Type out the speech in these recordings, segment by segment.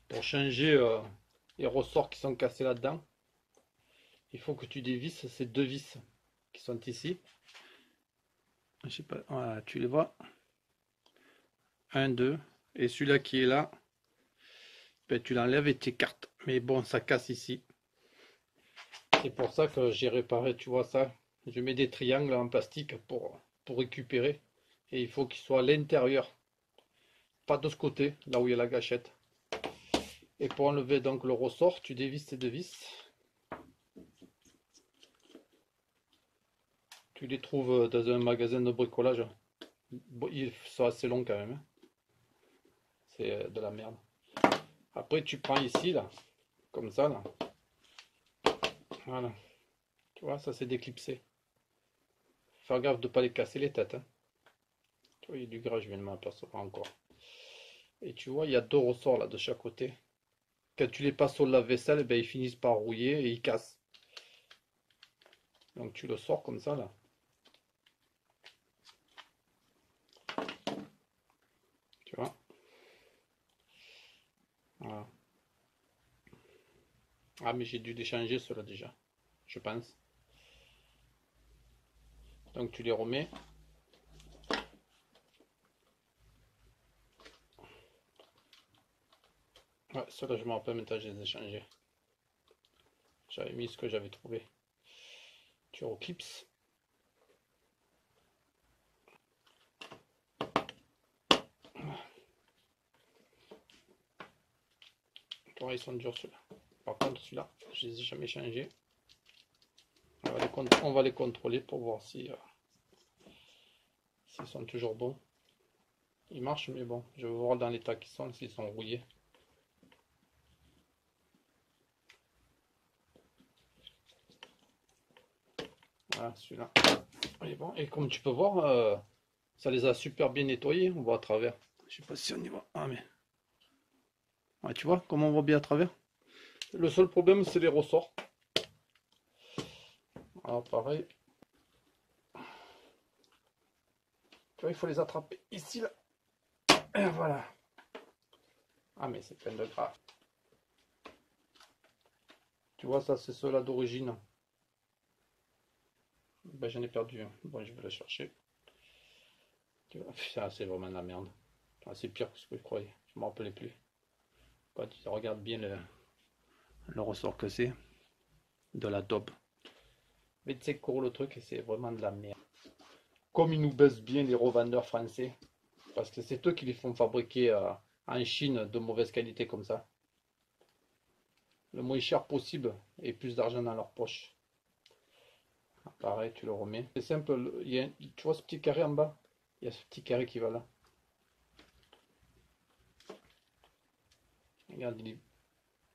Pour changer les ressorts qui sont cassés là-dedans, il faut que tu dévisses ces deux vis qui sont ici. Je sais pas, voilà, tu les vois. Un, deux. Et celui-là qui est là, ben, tu l'enlèves et tu écartes. Mais bon, ça casse ici. C'est pour ça que j'ai réparé, tu vois ça. Je mets des triangles en plastique pour récupérer. Et il faut qu'ils soient à l'intérieur. Pas de ce côté, là où il y a la gâchette. Et pour enlever donc le ressort, tu dévisses ces deux vis. Tu les trouves dans un magasin de bricolage. Bon, ils sont assez longs quand même, hein. C'est de la merde. Après tu prends ici là, comme ça là. Voilà. Tu vois, ça c'est déclipsé. Faire gaffe de ne pas les casser les têtes, hein. Tu vois, il y a du gras, je viens de m'apercevoir encore. Et tu vois, il y a deux ressorts là de chaque côté. Quand tu les passes au lave-vaisselle, ben, ils finissent par rouiller et ils cassent. Donc tu le sors comme ça là. Tu vois. Voilà. Ah mais j'ai dû les changer ceux-là déjà. Je pense. Donc tu les remets. Ouais, ceux-là je me rappelle maintenant, je les ai changés. J'avais mis ce que j'avais trouvé. Tu reclipses. Tu vois, ils sont durs ceux-là. Par contre, ceux-là, je les ai jamais changés. On va les contrôler pour voir si s'ils sont toujours bons. Ils marchent, mais bon, je vais voir dans l'état qu'ils sont, s'ils sont rouillés. Voilà, celui-là. Il est bon. Et comme tu peux voir, ça les a super bien nettoyés. On voit à travers. Je sais pas si on y voit. Ah, mais. Ouais, tu vois comment on voit bien à travers. Le seul problème, c'est les ressorts. Alors, pareil. Tu vois, il faut les attraper ici, là. Et voilà. Ah, mais c'est plein de gras. Tu vois, ça, c'est ceux-là d'origine. Ben, j'en ai perdu un. Bon, je vais le chercher. Ça, c'est vraiment de la merde. C'est pire que ce que je croyais. Je ne me rappelais plus. Quand tu regardes bien le ressort que c'est de la daube. Mais tu sais quoi, le truc, c'est vraiment de la merde. Comme ils nous baissent bien les revendeurs français, parce que c'est eux qui les font fabriquer en Chine de mauvaise qualité comme ça. Le moins cher possible et plus d'argent dans leur poche. Pareil, tu le remets. C'est simple, tu vois ce petit carré en bas? Il y a ce petit carré qui va là. Regarde, il est...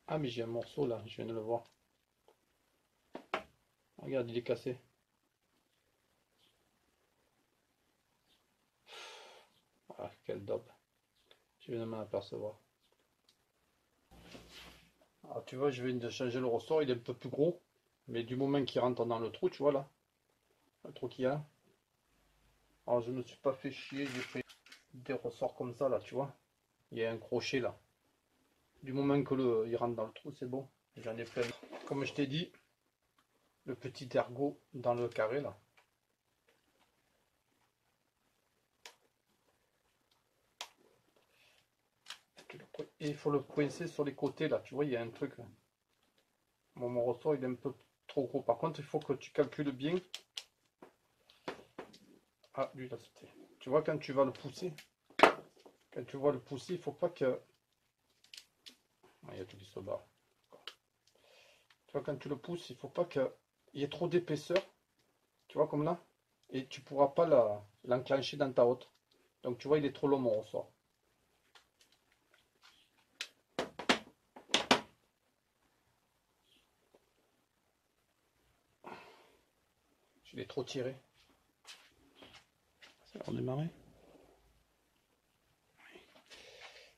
Ah mais j'ai un morceau là, je viens de le voir. Regarde, il est cassé. Ah, quelle daube. Je viens de m'en apercevoir. Alors tu vois, je viens de changer le ressort, il est un peu plus gros. Mais du moment qu'il rentre dans le trou, tu vois là, le trou qu'il y a. Alors je ne me suis pas fait chier, j'ai pris des ressorts comme ça là, tu vois. Il y a un crochet là. Du moment que il rentre dans le trou, c'est bon. J'en ai plein. Comme je t'ai dit, le petit ergot dans le carré là. Et il faut le coincer sur les côtés là, tu vois, il y a un truc là. Bon, mon ressort il est un peu trop gros. Par contre, il faut que tu calcules bien. Ah, lui là, c'était. Tu vois, quand tu vas le pousser, quand tu vas le pousser, il faut pas que. Ah, il y a tout qui se barre. Tu vois, quand tu le pousses, il faut pas qu'il y ait trop d'épaisseur. Tu vois, comme là. Et tu pourras pas l'enclencher dans ta haute. Donc, tu vois, il est trop long mon ressort. Je l'ai trop tiré. Ça va redémarrer.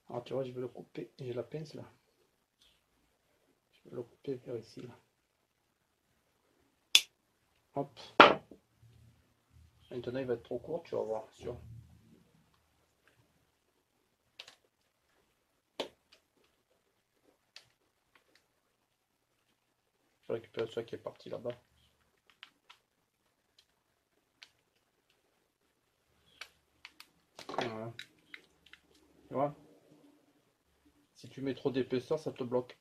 Alors, tu vois, je vais le couper. J'ai la pince là. Je vais le couper vers ici là. Hop. Maintenant, il va être trop court, tu vas voir, sûr. récupérer celui qui est parti là-bas. Voilà. Tu vois? Si tu mets trop d'épaisseur, ça te bloque.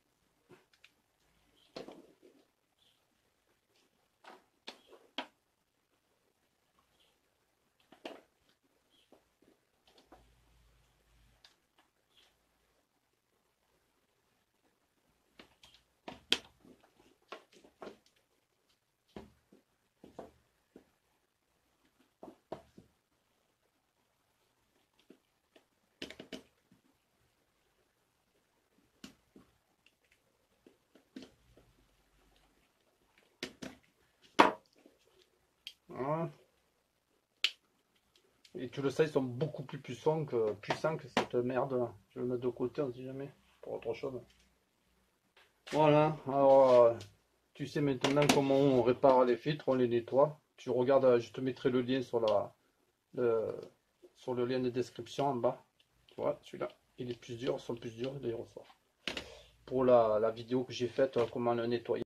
Voilà. Et tu le sais, ils sont beaucoup plus puissants que cette merde là. Je vais le mettre de côté, on ne sait jamais, pour autre chose. Voilà, alors tu sais maintenant comment on répare les filtres, on les nettoie. Tu regardes, je te mettrai le lien sur sur le lien de description en bas. Tu vois, celui-là, il est plus dur, ils sont plus durs, il ressort. Pour la vidéo que j'ai faite, comment le nettoyer.